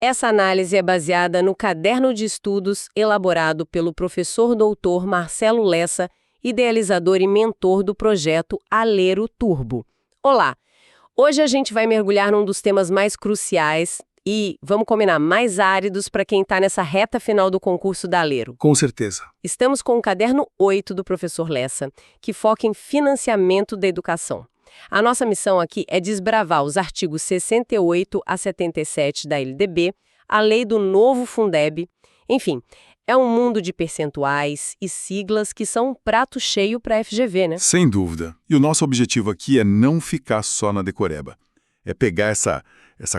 Essa análise é baseada no caderno de estudos elaborado pelo professor doutor Marcelo Lessa, idealizador e mentor do projeto Alero Turbo. Olá! Hoje a gente vai mergulhar num dos temas mais cruciais e, vamos combinar, mais áridos para quem está nessa reta final do concurso da Alero. Com certeza. Estamos com o caderno 8 do professor Lessa, que foca em financiamento da educação. A nossa missão aqui é desbravar os artigos 68 a 77 da LDB, a lei do novo Fundeb, enfim, é um mundo de percentuais e siglas que são um prato cheio para a FGV, né? Sem dúvida. E o nosso objetivo aqui é não ficar só na decoreba. É pegar essa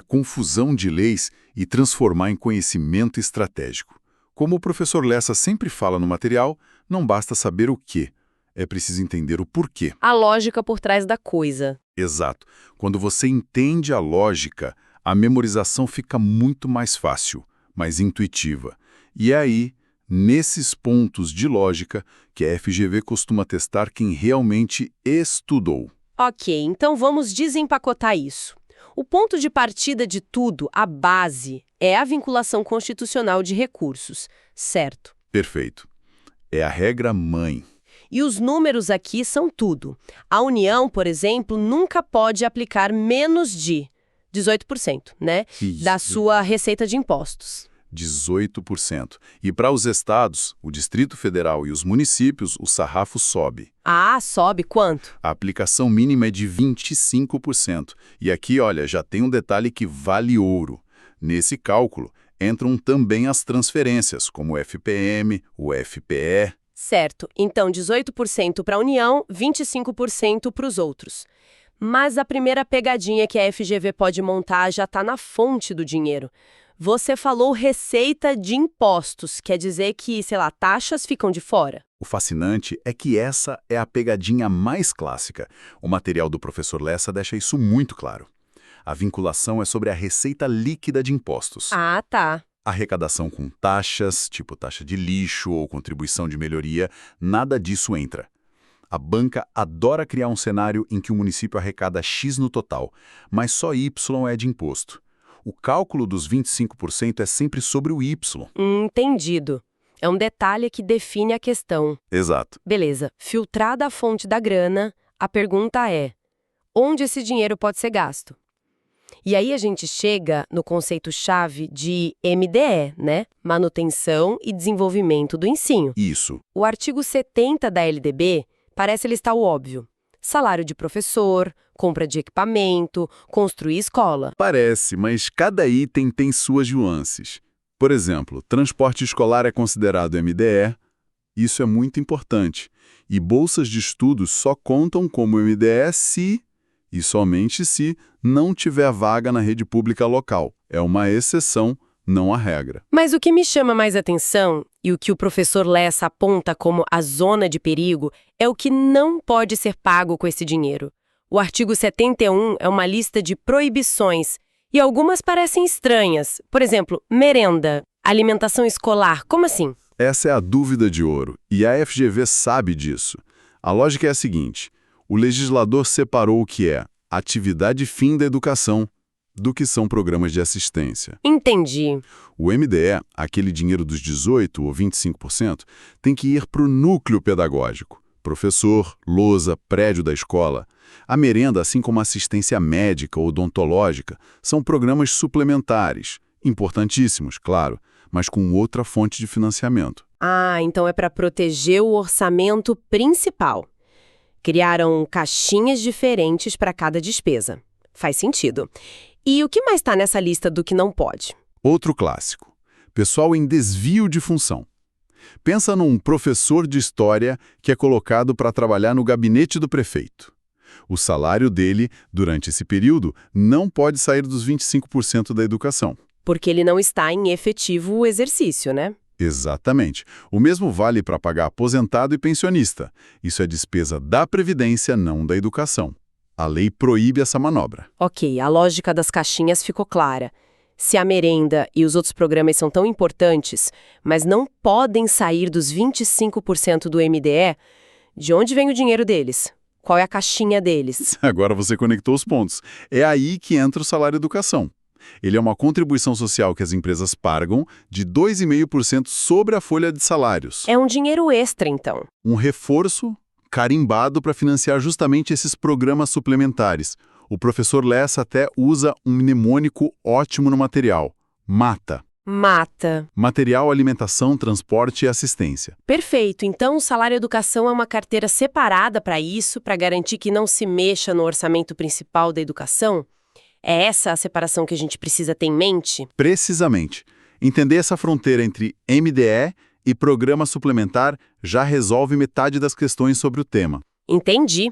confusão de leis e transformar em conhecimento estratégico. Como o professor Lessa sempre fala no material, não basta saber o quê. É preciso entender o porquê. A lógica por trás da coisa. Exato. Quando você entende a lógica, a memorização fica muito mais fácil, mais intuitiva. E é aí, nesses pontos de lógica, que a FGV costuma testar quem realmente estudou. Ok, então vamos desempacotar isso. O ponto de partida de tudo, a base, é a vinculação constitucional de recursos, certo? Perfeito. É a regra mãe. E os números aqui são tudo. A União, por exemplo, nunca pode aplicar menos de 18%, né? Isso. Da sua receita de impostos. 18%. E para os estados, o Distrito Federal e os municípios, o sarrafo sobe. Ah, sobe quanto? A aplicação mínima é de 25%. E aqui, olha, já tem um detalhe que vale ouro. Nesse cálculo, entram também as transferências, como o FPM, o FPE. Certo. Então, 18% para a União, 25% para os outros. Mas a primeira pegadinha que a FGV pode montar já está na fonte do dinheiro. Você falou receita de impostos, quer dizer que, sei lá, taxas ficam de fora? O fascinante é que essa é a pegadinha mais clássica. O material do professor Lessa deixa isso muito claro. A vinculação é sobre a receita líquida de impostos. Ah, tá. Arrecadação com taxas, tipo taxa de lixo ou contribuição de melhoria, nada disso entra. A banca adora criar um cenário em que o município arrecada X no total, mas só Y é de imposto. O cálculo dos 25% é sempre sobre o Y. Entendido. É um detalhe que define a questão. Exato. Beleza. Filtrada a fonte da grana, a pergunta é: onde esse dinheiro pode ser gasto? E aí a gente chega no conceito-chave de MDE, né? Manutenção e Desenvolvimento do Ensino. Isso. O artigo 70 da LDB parece listar o óbvio. Salário de professor, compra de equipamento, construir escola. Parece, mas cada item tem suas nuances. Por exemplo, transporte escolar é considerado MDE. Isso é muito importante. E bolsas de estudos só contam como MDE se, e somente se, não tiver vaga na rede pública local. É uma exceção, não a regra. Mas o que me chama mais atenção, e o que o professor Lessa aponta como a zona de perigo, é o que não pode ser pago com esse dinheiro. O artigo 71 é uma lista de proibições, e algumas parecem estranhas. Por exemplo, merenda, alimentação escolar, como assim? Essa é a dúvida de ouro, e a FGV sabe disso. A lógica é a seguinte: o legislador separou o que é atividade fim da educação do que são programas de assistência. Entendi. O MDE, aquele dinheiro dos 18% ou 25%, tem que ir para o núcleo pedagógico. Professor, lousa, prédio da escola. A merenda, assim como a assistência médica ou odontológica, são programas suplementares, importantíssimos, claro, mas com outra fonte de financiamento. Ah, então é para proteger o orçamento principal. Criaram caixinhas diferentes para cada despesa. Faz sentido. E o que mais está nessa lista do que não pode? Outro clássico. Pessoal em desvio de função. Pensa num professor de história que é colocado para trabalhar no gabinete do prefeito. O salário dele, durante esse período, não pode sair dos 25% da educação. Porque ele não está em efetivo exercício, né? Exatamente. O mesmo vale para pagar aposentado e pensionista. Isso é despesa da Previdência, não da educação. A lei proíbe essa manobra. Ok, a lógica das caixinhas ficou clara. Se a merenda e os outros programas são tão importantes, mas não podem sair dos 25% do MDE, de onde vem o dinheiro deles? Qual é a caixinha deles? Agora você conectou os pontos. É aí que entra o salário educação. Ele é uma contribuição social que as empresas pagam de 2,5% sobre a folha de salários. É um dinheiro extra, então. Um reforço carimbado para financiar justamente esses programas suplementares. O professor Lessa até usa um mnemônico ótimo no material: MATA. Mata. Material, alimentação, transporte e assistência. Perfeito. Então, o salário educação é uma carteira separada para isso, para garantir que não se mexa no orçamento principal da educação? É essa a separação que a gente precisa ter em mente? Precisamente. Entender essa fronteira entre MDE e programa suplementar já resolve metade das questões sobre o tema. Entendi.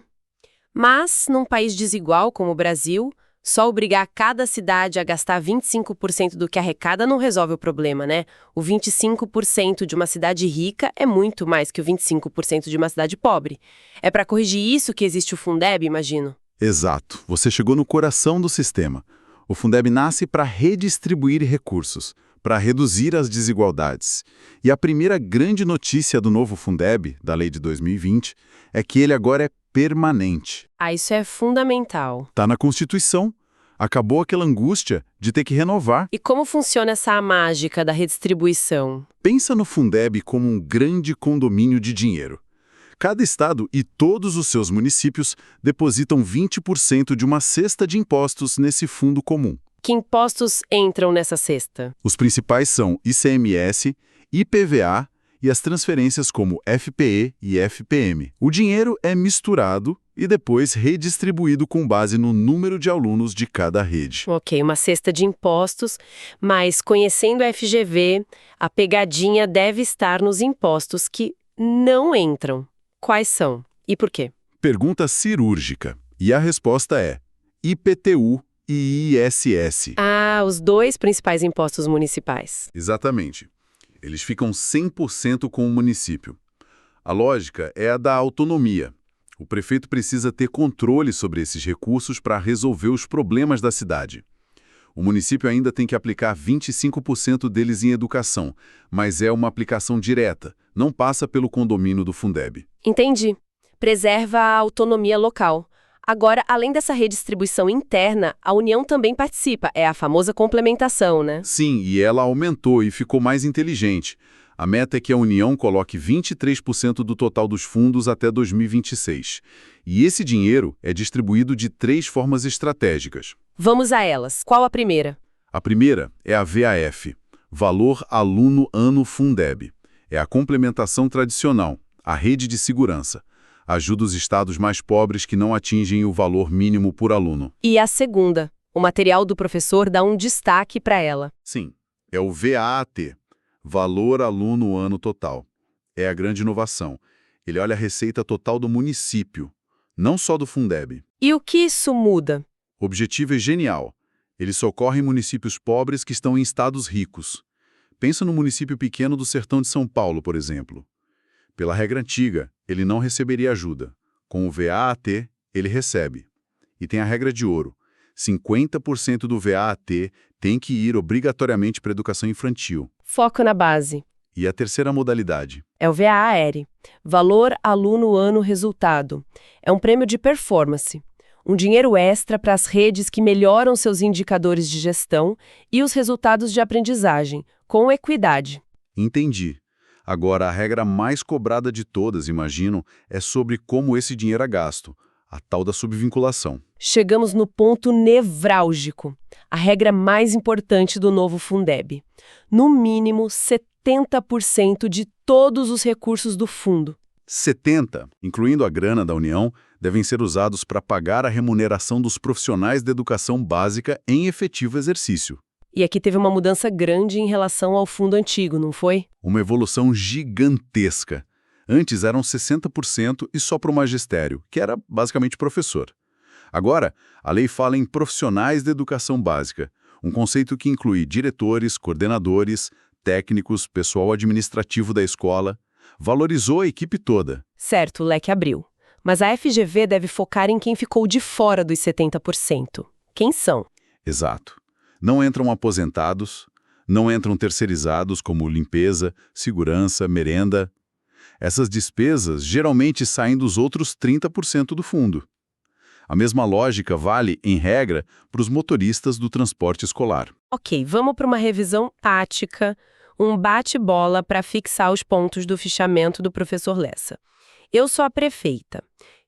Mas, num país desigual como o Brasil, só obrigar cada cidade a gastar 25% do que arrecada não resolve o problema, né? O 25% de uma cidade rica é muito mais que o 25% de uma cidade pobre. É para corrigir isso que existe o Fundeb, imagino. Exato. Você chegou no coração do sistema. O Fundeb nasce para redistribuir recursos, para reduzir as desigualdades. E a primeira grande notícia do novo Fundeb, da lei de 2020, é que ele agora é permanente. Ah, isso é fundamental. Está na Constituição. Acabou aquela angústia de ter que renovar. E como funciona essa mágica da redistribuição? Pensa no Fundeb como um grande condomínio de dinheiro. Cada estado e todos os seus municípios depositam 20% de uma cesta de impostos nesse fundo comum. Que impostos entram nessa cesta? Os principais são ICMS, IPVA e as transferências como FPE e FPM. O dinheiro é misturado e depois redistribuído com base no número de alunos de cada rede. Ok, uma cesta de impostos, mas conhecendo a FGV, a pegadinha deve estar nos impostos que não entram. Quais são? E por quê? Pergunta cirúrgica. E a resposta é IPTU e ISS. Ah, os dois principais impostos municipais. Exatamente. Eles ficam 100% com o município. A lógica é a da autonomia. O prefeito precisa ter controle sobre esses recursos para resolver os problemas da cidade. O município ainda tem que aplicar 25% deles em educação, mas é uma aplicação direta, não passa pelo condomínio do Fundeb. Entendi. Preserva a autonomia local. Agora, além dessa redistribuição interna, a União também participa. É a famosa complementação, né? Sim, e ela aumentou e ficou mais inteligente. A meta é que a União coloque 23% do total dos fundos até 2026. E esse dinheiro é distribuído de 3 formas estratégicas. Vamos a elas. Qual a primeira? A primeira é a VAF, Valor Aluno Ano Fundeb. É a complementação tradicional, a rede de segurança. Ajuda os estados mais pobres que não atingem o valor mínimo por aluno. E a segunda? O material do professor dá um destaque para ela. Sim, é o VAT, Valor Aluno Ano Total. É a grande inovação. Ele olha a receita total do município, não só do Fundeb. E o que isso muda? O objetivo é genial. Ele socorre municípios pobres que estão em estados ricos. Pensa no município pequeno do sertão de São Paulo, por exemplo. Pela regra antiga, ele não receberia ajuda. Com o VAT, ele recebe. E tem a regra de ouro. 50% do VAT tem que ir obrigatoriamente para a educação infantil. Foco na base. E a terceira modalidade? É o VAR, Valor Aluno Ano Resultado. É um prêmio de performance. Um dinheiro extra para as redes que melhoram seus indicadores de gestão e os resultados de aprendizagem, com equidade. Entendi. Agora, a regra mais cobrada de todas, imagino, é sobre como esse dinheiro é gasto, a tal da subvinculação. Chegamos no ponto nevrálgico, a regra mais importante do novo Fundeb. No mínimo, 70% de todos os recursos do fundo. 70%, incluindo a grana da União, devem ser usados para pagar a remuneração dos profissionais da educação básica em efetivo exercício. E aqui teve uma mudança grande em relação ao fundo antigo, não foi? Uma evolução gigantesca. Antes eram 60% e só para o magistério, que era basicamente professor. Agora, a lei fala em profissionais da educação básica, um conceito que inclui diretores, coordenadores, técnicos, pessoal administrativo da escola. Valorizou a equipe toda. Certo, o leque abriu. Mas a FGV deve focar em quem ficou de fora dos 70%. Quem são? Exato. Não entram aposentados, não entram terceirizados como limpeza, segurança, merenda. Essas despesas geralmente saem dos outros 30% do fundo. A mesma lógica vale, em regra, para os motoristas do transporte escolar. Ok, vamos para uma revisão tática, um bate-bola para fixar os pontos do fichamento do professor Lessa. Eu sou a prefeita.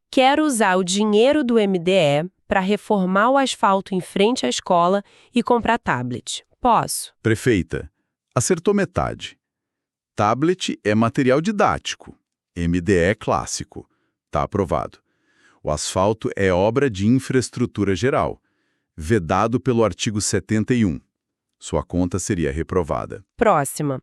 Quero usar o dinheiro do MDE para reformar o asfalto em frente à escola e comprar tablet. Posso? Prefeita, acertou metade. Tablet é material didático. MDE é clássico. Está aprovado. O asfalto é obra de infraestrutura geral, vedado pelo artigo 71. Sua conta seria reprovada. Próxima.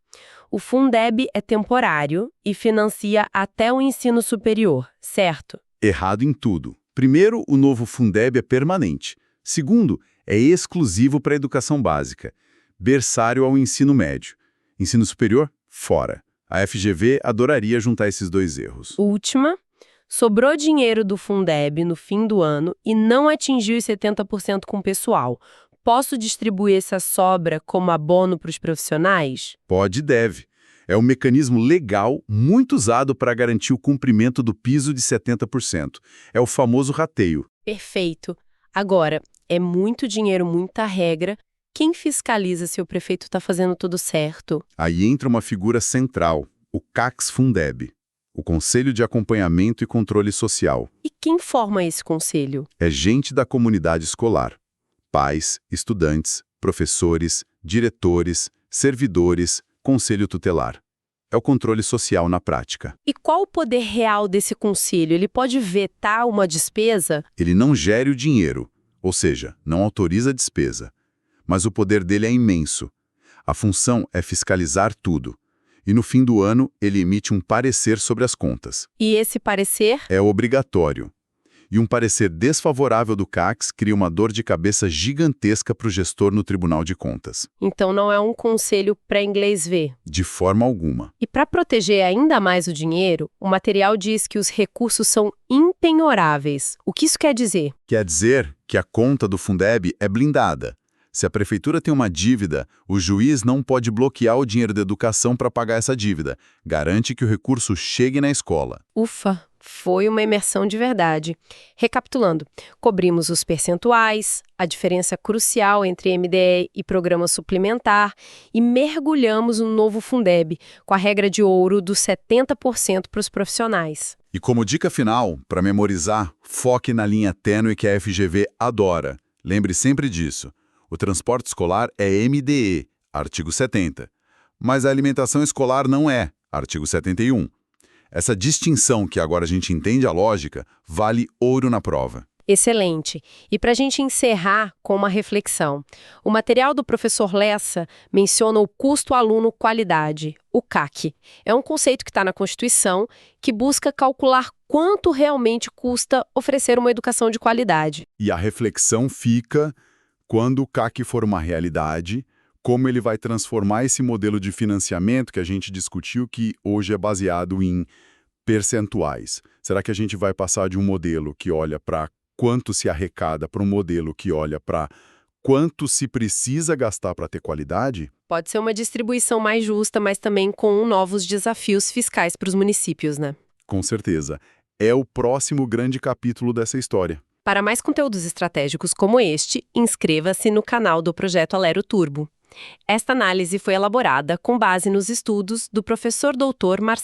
O Fundeb é temporário e financia até o ensino superior, certo? Errado em tudo. Primeiro, o novo Fundeb é permanente. Segundo, é exclusivo para a educação básica. Berçário ao ensino médio. Ensino superior, fora. A FGV adoraria juntar esses dois erros. Última. Sobrou dinheiro do Fundeb no fim do ano e não atingiu os 70% com o pessoal. Posso distribuir essa sobra como abono para os profissionais? Pode e deve. É um mecanismo legal muito usado para garantir o cumprimento do piso de 70%. É o famoso rateio. Perfeito. Agora, é muito dinheiro, muita regra. Quem fiscaliza se o prefeito está fazendo tudo certo? Aí entra uma figura central, o CACS-Fundeb, o Conselho de Acompanhamento e Controle Social. E quem forma esse conselho? É gente da comunidade escolar. Pais, estudantes, professores, diretores, servidores, conselho tutelar. É o controle social na prática. E qual o poder real desse conselho? Ele pode vetar uma despesa? Ele não gere o dinheiro, ou seja, não autoriza a despesa. Mas o poder dele é imenso. A função é fiscalizar tudo. E no fim do ano, ele emite um parecer sobre as contas. E esse parecer? É obrigatório. E um parecer desfavorável do CACS cria uma dor de cabeça gigantesca para o gestor no Tribunal de Contas. Então não é um conselho para inglês ver. De forma alguma. E para proteger ainda mais o dinheiro, o material diz que os recursos são impenhoráveis. O que isso quer dizer? Quer dizer que a conta do Fundeb é blindada. Se a prefeitura tem uma dívida, o juiz não pode bloquear o dinheiro da educação para pagar essa dívida. Garante que o recurso chegue na escola. Ufa, foi uma imersão de verdade. Recapitulando, cobrimos os percentuais, a diferença crucial entre MDE e programa suplementar e mergulhamos no novo Fundeb, com a regra de ouro dos 70% para os profissionais. E como dica final, para memorizar, foque na linha tênue que a FGV adora. Lembre sempre disso. O transporte escolar é MDE, artigo 70. Mas a alimentação escolar não é, artigo 71. Essa distinção, que agora a gente entende a lógica, vale ouro na prova. Excelente. E para a gente encerrar com uma reflexão, o material do professor Lessa menciona o custo aluno-qualidade, o CAC. É um conceito que está na Constituição que busca calcular quanto realmente custa oferecer uma educação de qualidade. E a reflexão fica, quando o CAC for uma realidade, como ele vai transformar esse modelo de financiamento que a gente discutiu, que hoje é baseado em percentuais. Será que a gente vai passar de um modelo que olha para quanto se arrecada para um modelo que olha para quanto se precisa gastar para ter qualidade? Pode ser uma distribuição mais justa, mas também com novos desafios fiscais para os municípios, né? Com certeza. É o próximo grande capítulo dessa história. Para mais conteúdos estratégicos como este, inscreva-se no canal do Projeto Alero Turbo. Esta análise foi elaborada com base nos estudos do professor Dr. Marcelo